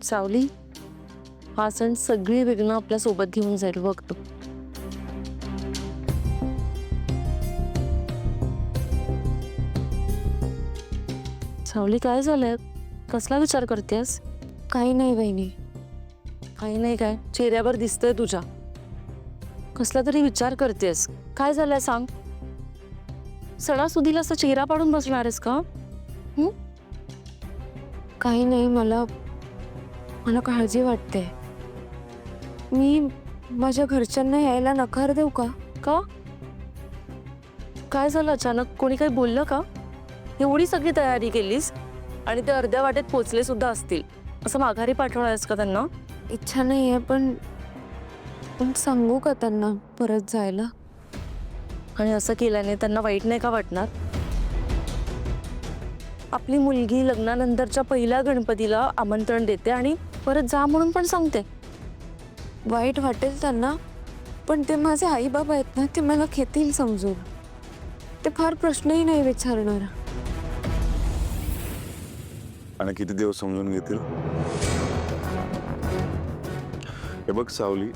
सावली, हा सण सगळी विघ्न आपल्या सोबत घेऊन जाईल बघ तू. सावली, काय झालंय? कसला विचार करतेस? काही नाही वहिनी. काही नाही काय, चेहऱ्यावर दिसतंय तुझ्या. कसला तरी विचार करतेस. काय झालंय सांग. सणासुदीला असा चेहरा पाडून बसणार आहेस का? काही नाही, मला काळजी वाटते. मी माझ्या घरच्यांना यायला नकार देऊ का? का? काय झालं अचानक? कोणी काही बोललं का? एवढी सगळी तयारी केलीस आणि ते अर्ध्या वाटेत पोचले सुद्धा असतील, असं माघारी पाठवणार आहेस का त्यांना? इच्छा नाही आहे, पण सांगू का त्यांना परत जायला? आणि असं केल्याने त्यांना वाईट नाही का वाटणार? आपली मुलगी लग्नानंतरच्या पहिल्या गणपतीला आमंत्रण देते आणि परत जा म्हणून पण सांगते. वाईट वाटेल त्यांना, पण ते माझे आई बाबा आहेत ना, ते मला घेतील समजून. ते फार प्रश्नही नाही विचारणार. आणि किती दिवस समजून घेतील? हे बघ सावली,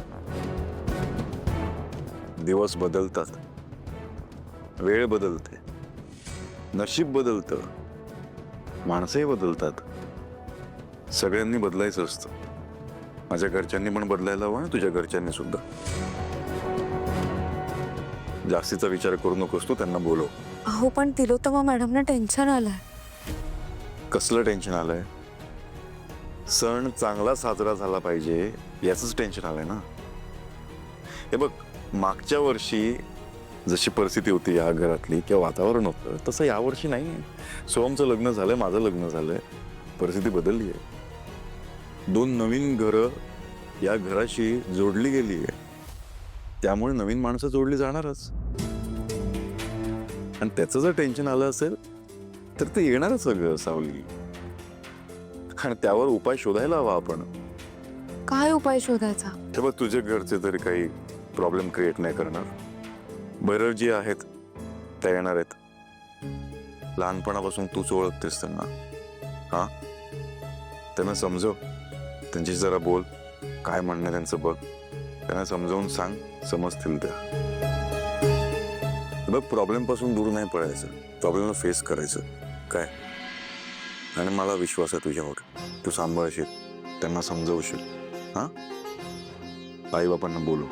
दिवस बदलतात, वेळ बदलते, नशीब बदलतं, माणसंही बदलतात. सगळ्यांनी बदलायचं असतं. माझ्या घरच्यांनी पण बदलायला हवं, तुझ्या घरच्यांनी सुद्धा. जास्तीचा विचार करू नकोस तू, त्यांना बोलव. अहो, पण तिलोत्तमा मॅडमना टेन्शन आलंय. कसलं टेन्शन आलंय? सण चांगला साजरा झाला पाहिजे याचंच टेन्शन आलंय ना. हे बघ, मागच्या वर्षी जशी परिस्थिती होती या घरातली किंवा वातावरण होतं, तसं यावर्षी नाही. सोहमचं लग्न झालंय, माझं लग्न झालंय, परिस्थिती बदलली आहे. 2 नवीन घरं या घराशी जोडली गेली आहे, त्यामुळे नवीन माणसं जोडली जाणारच. आणि त्याचं जर टेन्शन आलं असेल तर ते येणारच सगळं सावली. आणि त्यावर उपाय शोधायला हवा आपण. काय उपाय शोधायचा? हे बघ, तुझे घरचे तरी काही प्रॉब्लेम क्रिएट नाही करणार. बरं जी आहेत त्या येणार आहेत. लहानपणापासून तूच ओळखतेस त्यांना. हा, त्यांना समजव, त्यांची जरा बोल, काय म्हणणं त्यांचं बघ, त्यांना समजावून सांग, समजतील त्या. बघ, प्रॉब्लेम पासून दूर नाही पडायचं, प्रॉब्लेमला फेस करायचं. काय? आणि मला विश्वास आहे तुझ्यावर, तू सांभाळशील, त्यांना समजवशील. हा, आई बापांना बोलू.